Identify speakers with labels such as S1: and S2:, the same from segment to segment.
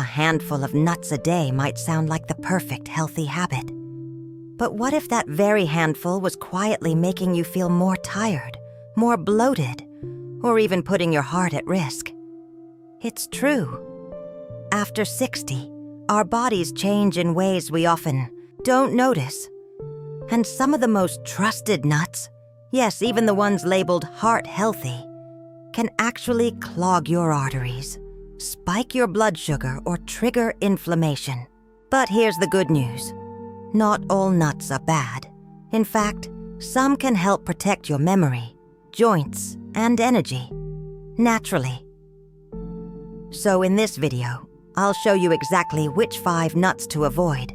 S1: A handful of nuts a day might sound like the perfect healthy habit. But what if that very handful was quietly making you feel more tired, more bloated, or even putting your heart at risk? It's true. After 60, our bodies change in ways we often don't notice. And some of the most trusted nuts, yes, even the ones labeled heart healthy, can actually clog your arteries, spike your blood sugar, or trigger inflammation. But here's the good news. Not all nuts are bad. In fact, some can help protect your memory, joints, and energy, naturally. So in this video, I'll show you exactly which 5 nuts to avoid,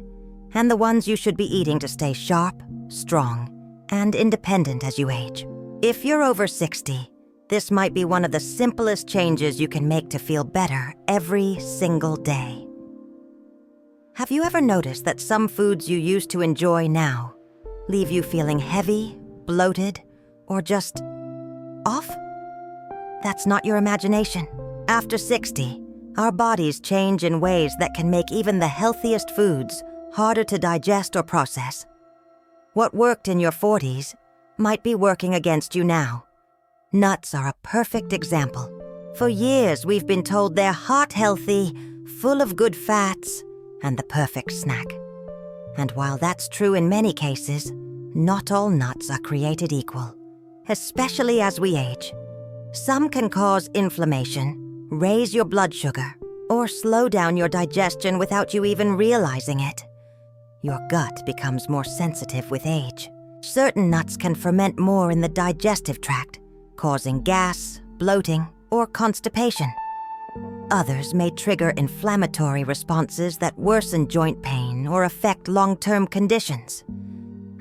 S1: and the ones you should be eating to stay sharp, strong, and independent as you age. If you're over 60, this might be one of the simplest changes you can make to feel better every single day. Have you ever noticed that some foods you used to enjoy now leave you feeling heavy, bloated, or just off? That's not your imagination. After 60, our bodies change in ways that can make even the healthiest foods harder to digest or process. What worked in your 40s might be working against you now. Nuts are a perfect example. For years, we've been told they're heart healthy, full of good fats, and the perfect snack. And while that's true in many cases, not all nuts are created equal, especially as we age. Some can cause inflammation, raise your blood sugar, or slow down your digestion without you even realizing it. Your gut becomes more sensitive with age. Certain nuts can ferment more in the digestive tract, causing gas, bloating, or constipation. Others may trigger inflammatory responses that worsen joint pain or affect long-term conditions.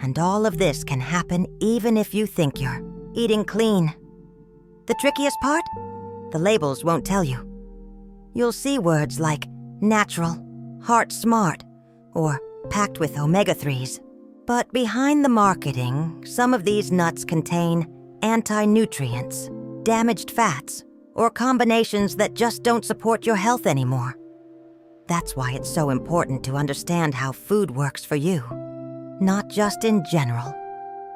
S1: And all of this can happen even if you think you're eating clean. The trickiest part? The labels won't tell you. You'll see words like natural, heart smart, or packed with omega-3s. But behind the marketing, some of these nuts contain anti-nutrients, damaged fats, or combinations that just don't support your health anymore. That's why it's so important to understand how food works for you, not just in general,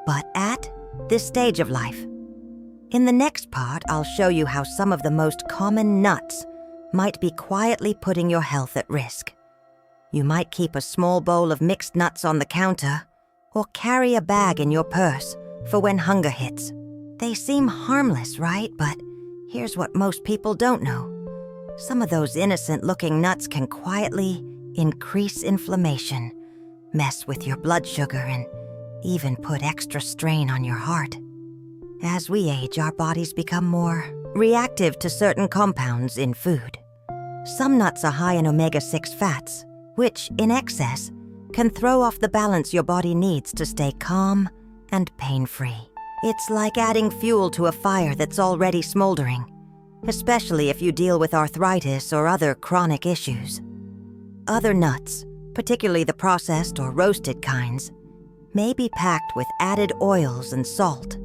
S1: but at this stage of life. In the next part, I'll show you how some of the most common nuts might be quietly putting your health at risk. You might keep a small bowl of mixed nuts on the counter, or carry a bag in your purse for when hunger hits. They seem harmless, right? But here's what most people don't know. Some of those innocent-looking nuts can quietly increase inflammation, mess with your blood sugar, and even put extra strain on your heart. As we age, our bodies become more reactive to certain compounds in food. Some nuts are high in omega-6 fats, which, in excess, can throw off the balance your body needs to stay calm and pain-free. It's like adding fuel to a fire that's already smoldering, especially if you deal with arthritis or other chronic issues. Other nuts, particularly the processed or roasted kinds, may be packed with added oils and salt.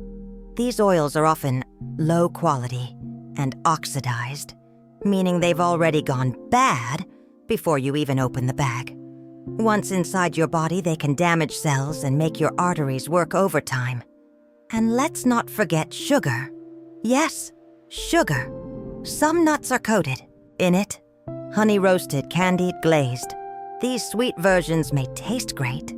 S1: These oils are often low quality and oxidized, meaning they've already gone bad before you even open the bag. Once inside your body, they can damage cells and make your arteries work overtime. And let's not forget sugar. Yes, sugar. Some nuts are coated in it, honey roasted, candied, glazed. These sweet versions may taste great,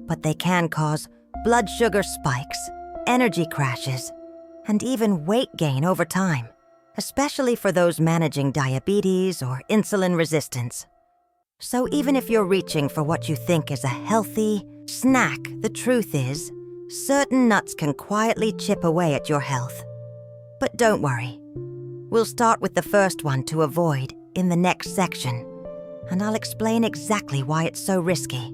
S1: but they can cause blood sugar spikes, energy crashes, and even weight gain over time, especially for those managing diabetes or insulin resistance. So even if you're reaching for what you think is a healthy snack, the truth is, certain nuts can quietly chip away at your health. But don't worry. We'll start with the first one to avoid in the next section, and I'll explain exactly why it's so risky.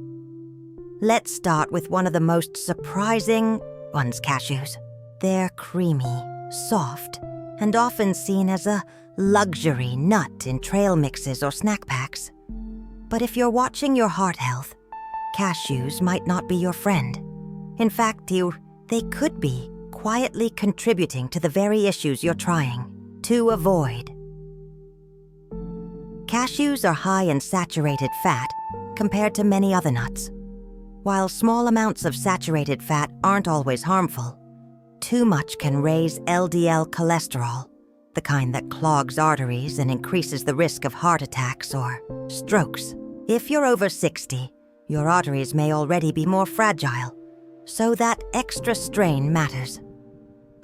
S1: Let's start with one of the most surprising ones, cashews. They're creamy, soft, and often seen as a luxury nut in trail mixes or snack packs. But if you're watching your heart health, cashews might not be your friend. In fact, they could be quietly contributing to the very issues you're trying to avoid. Cashews are high in saturated fat compared to many other nuts. While small amounts of saturated fat aren't always harmful, too much can raise LDL cholesterol, the kind that clogs arteries and increases the risk of heart attacks or strokes. If you're over 60, your arteries may already be more fragile, so that extra strain matters.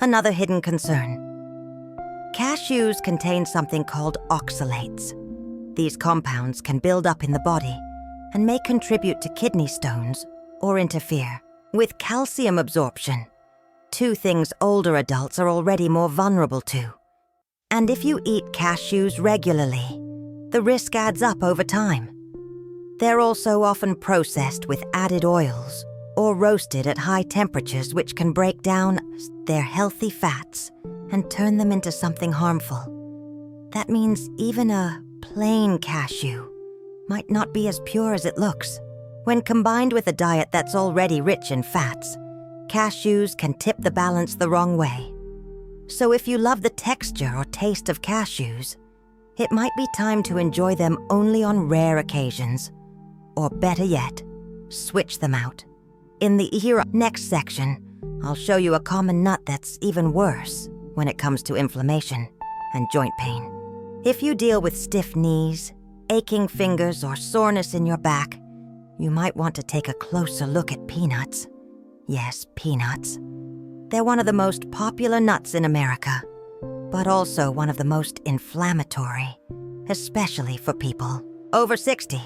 S1: Another hidden concern. Cashews contain something called oxalates. These compounds can build up in the body and may contribute to kidney stones or interfere with calcium absorption, two things older adults are already more vulnerable to. And if you eat cashews regularly, the risk adds up over time. They're also often processed with added oils or roasted at high temperatures, which can break down their healthy fats and turn them into something harmful. That means even a plain cashew might not be as pure as it looks. When combined with a diet that's already rich in fats, cashews can tip the balance the wrong way. So if you love the texture or taste of cashews, it might be time to enjoy them only on rare occasions. Or better yet, switch them out. In the next section, I'll show you a common nut that's even worse when it comes to inflammation and joint pain. If you deal with stiff knees, aching fingers, or soreness in your back, you might want to take a closer look at peanuts. Yes, peanuts. They're one of the most popular nuts in America, but also one of the most inflammatory, especially for people over 60.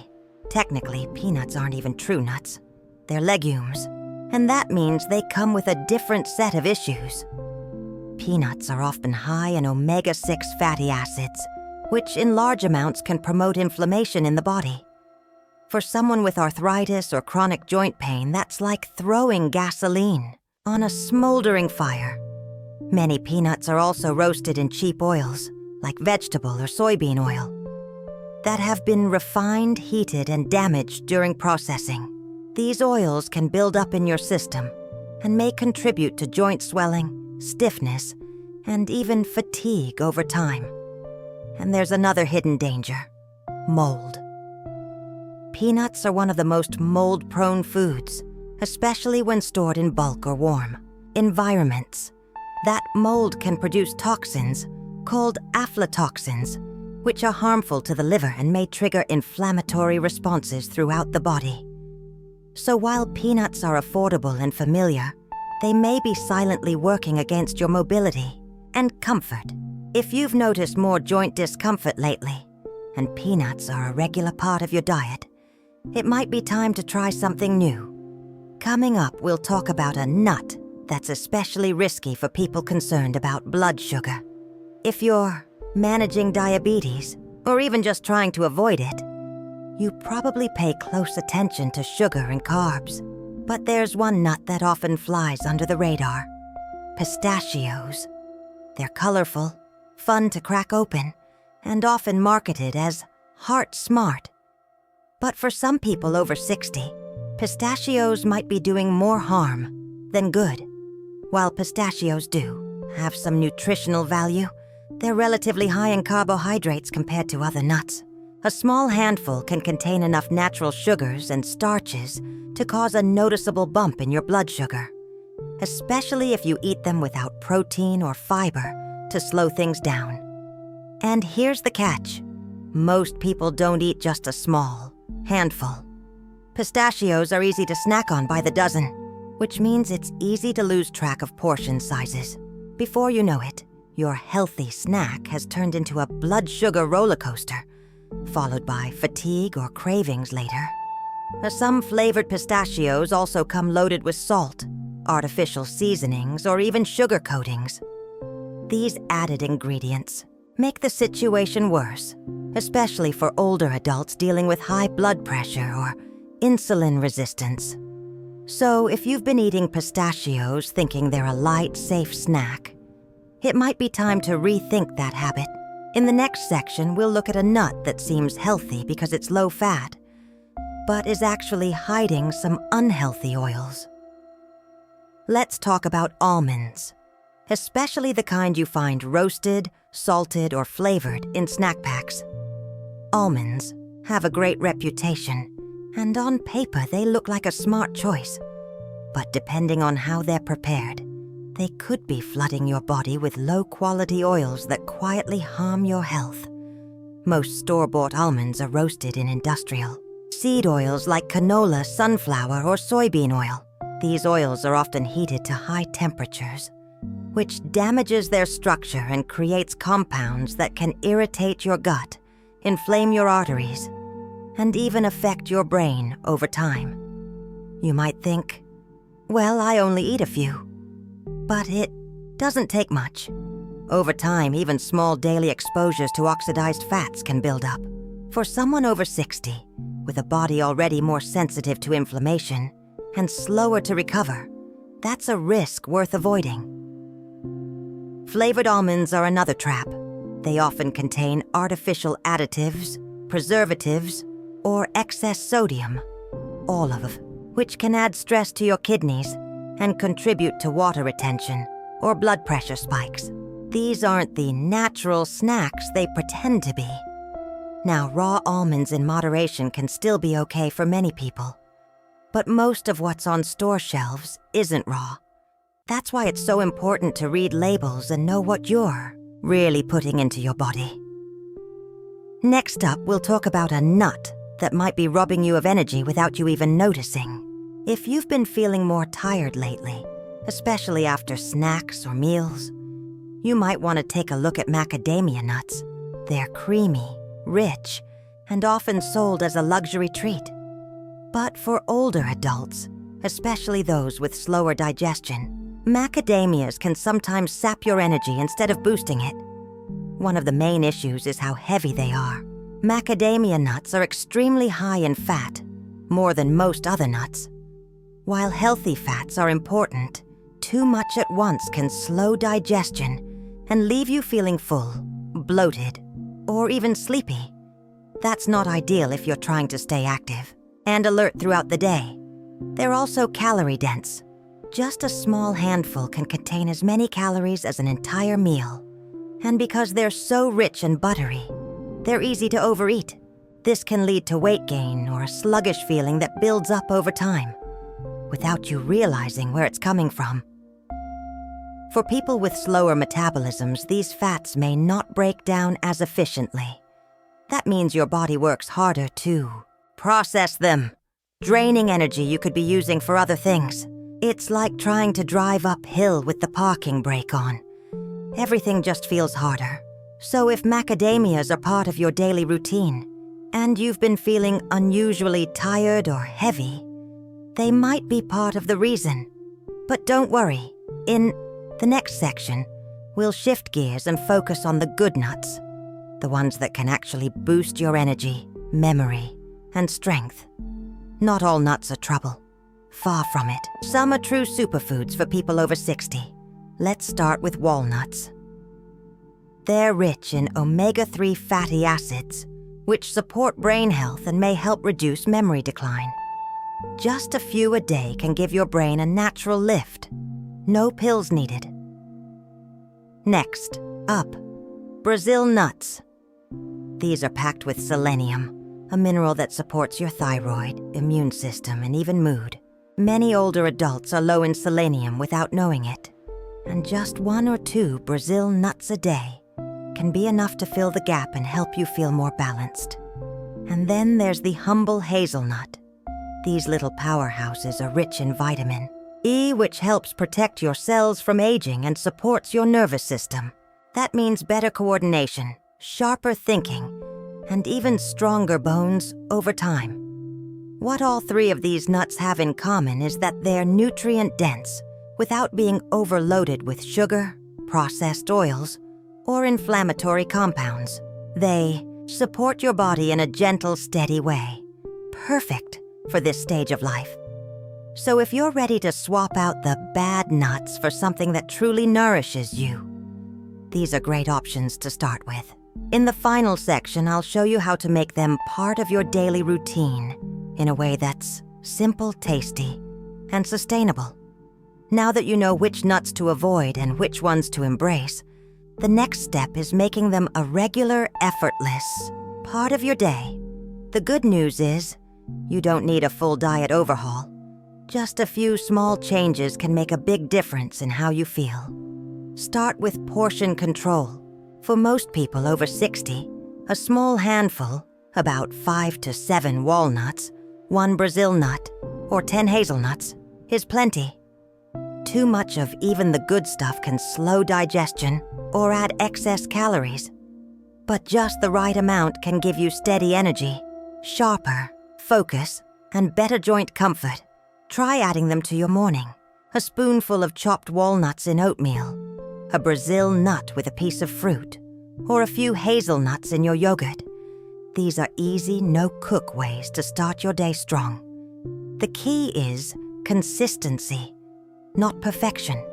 S1: Technically, peanuts aren't even true nuts. They're legumes, and that means they come with a different set of issues. Peanuts are often high in omega-6 fatty acids, which in large amounts can promote inflammation in the body. For someone with arthritis or chronic joint pain, that's like throwing gasoline on a smoldering fire. Many peanuts are also roasted in cheap oils, like vegetable or soybean oil, that have been refined, heated, and damaged during processing. These oils can build up in your system and may contribute to joint swelling, stiffness, and even fatigue over time. And there's another hidden danger: mold. Peanuts are one of the most mold-prone foods, especially when stored in bulk or warm environments. That mold can produce toxins called aflatoxins, which are harmful to the liver and may trigger inflammatory responses throughout the body. So while peanuts are affordable and familiar, they may be silently working against your mobility and comfort. If you've noticed more joint discomfort lately, and peanuts are a regular part of your diet, it might be time to try something new. Coming up, we'll talk about a nut that's especially risky for people concerned about blood sugar. If you're managing diabetes, or even just trying to avoid it, you probably pay close attention to sugar and carbs. But there's one nut that often flies under the radar: pistachios. They're colorful, fun to crack open, and often marketed as heart smart. But for some people over 60, pistachios might be doing more harm than good. While pistachios do have some nutritional value, they're relatively high in carbohydrates compared to other nuts. A small handful can contain enough natural sugars and starches to cause a noticeable bump in your blood sugar, especially if you eat them without protein or fiber to slow things down. And here's the catch: most people don't eat just a small handful. Pistachios are easy to snack on by the dozen, which means it's easy to lose track of portion sizes. Before you know it, your healthy snack has turned into a blood sugar roller coaster, followed by fatigue or cravings later. Some flavored pistachios also come loaded with salt, artificial seasonings, or even sugar coatings. These added ingredients make the situation worse, especially for older adults dealing with high blood pressure or insulin resistance. So if you've been eating pistachios thinking they're a light, safe snack, it might be time to rethink that habit. In the next section, we'll look at a nut that seems healthy because it's low fat, but is actually hiding some unhealthy oils. Let's talk about almonds, especially the kind you find roasted, salted, or flavored in snack packs. Almonds have a great reputation, and on paper they look like a smart choice. But depending on how they're prepared, they could be flooding your body with low-quality oils that quietly harm your health. Most store-bought almonds are roasted in industrial seed oils like canola, sunflower, or soybean oil. These oils are often heated to high temperatures, which damages their structure and creates compounds that can irritate your gut, inflame your arteries, and even affect your brain over time. You might think, well, I only eat a few. But it doesn't take much. Over time, even small daily exposures to oxidized fats can build up. For someone over 60, with a body already more sensitive to inflammation and slower to recover, that's a risk worth avoiding. Flavored almonds are another trap. They often contain artificial additives, preservatives, or excess sodium, all of which can add stress to your kidneys and contribute to water retention or blood pressure spikes. These aren't the natural snacks they pretend to be. Now, raw almonds in moderation can still be okay for many people, but most of what's on store shelves isn't raw. That's why it's so important to read labels and know what you're really putting into your body. Next up, we'll talk about a nut that might be robbing you of energy without you even noticing. If you've been feeling more tired lately, especially after snacks or meals, you might want to take a look at macadamia nuts. They're creamy, rich, and often sold as a luxury treat. But for older adults, especially those with slower digestion, macadamias can sometimes sap your energy instead of boosting it. One of the main issues is how heavy they are. Macadamia nuts are extremely high in fat, more than most other nuts. While healthy fats are important, too much at once can slow digestion and leave you feeling full, bloated, or even sleepy. That's not ideal if you're trying to stay active and alert throughout the day. They're also calorie-dense. Just a small handful can contain as many calories as an entire meal. And because they're so rich and buttery, they're easy to overeat. This can lead to weight gain or a sluggish feeling that builds up over time, without you realizing where it's coming from. For people with slower metabolisms, these fats may not break down as efficiently. That means your body works harder to process them, draining energy you could be using for other things. It's like trying to drive uphill with the parking brake on. Everything just feels harder. So if macadamias are part of your daily routine, and you've been feeling unusually tired or heavy, they might be part of the reason. But don't worry, in the next section, we'll shift gears and focus on the good nuts, the ones that can actually boost your energy, memory, and strength. Not all nuts are trouble. Far from it. Some are true superfoods for people over 60. Let's start with walnuts. They're rich in omega-3 fatty acids, which support brain health and may help reduce memory decline. Just a few a day can give your brain a natural lift. No pills needed. Next up, Brazil nuts. These are packed with selenium, a mineral that supports your thyroid, immune system, and even mood. Many older adults are low in selenium without knowing it, and just 1 or 2 Brazil nuts a day can be enough to fill the gap and help you feel more balanced. And then there's the humble hazelnut. These little powerhouses are rich in vitamin E, which helps protect your cells from aging and supports your nervous system. That means better coordination, sharper thinking, and even stronger bones over time. What all 3 of these nuts have in common is that they're nutrient-dense without being overloaded with sugar, processed oils, or inflammatory compounds. They support your body in a gentle, steady way. Perfect for this stage of life. So if you're ready to swap out the bad nuts for something that truly nourishes you, these are great options to start with. In the final section, I'll show you how to make them part of your daily routine in a way that's simple, tasty, and sustainable. Now that you know which nuts to avoid and which ones to embrace, the next step is making them a regular, effortless part of your day. The good news is, you don't need a full diet overhaul. Just a few small changes can make a big difference in how you feel. Start with portion control. For most people over 60, a small handful, about 5 to 7 walnuts, 1 Brazil nut, or 10 hazelnuts, is plenty. Too much of even the good stuff can slow digestion or add excess calories. But just the right amount can give you steady energy, sharper focus, and better joint comfort. Try adding them to your morning. A spoonful of chopped walnuts in oatmeal, a Brazil nut with a piece of fruit, or a few hazelnuts in your yogurt. These are easy, no-cook ways to start your day strong. The key is consistency, not perfection.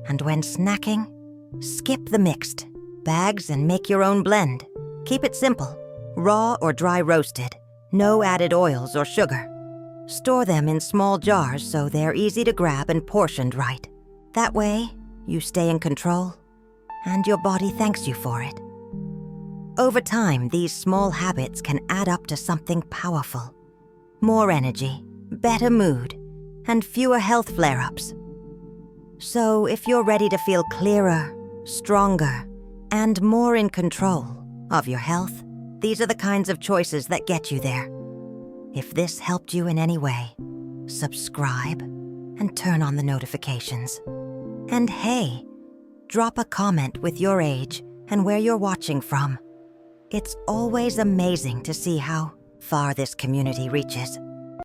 S1: And when snacking, skip the mixed bags and make your own blend. Keep it simple, raw or dry roasted, no added oils or sugar. Store them in small jars so they're easy to grab and portioned right. That way, you stay in control, and your body thanks you for it. Over time, these small habits can add up to something powerful. More energy, better mood, and fewer health flare-ups. So if you're ready to feel clearer, stronger, and more in control of your health, these are the kinds of choices that get you there. If this helped you in any way, subscribe and turn on the notifications. And hey, drop a comment with your age and where you're watching from. It's always amazing to see how far this community reaches.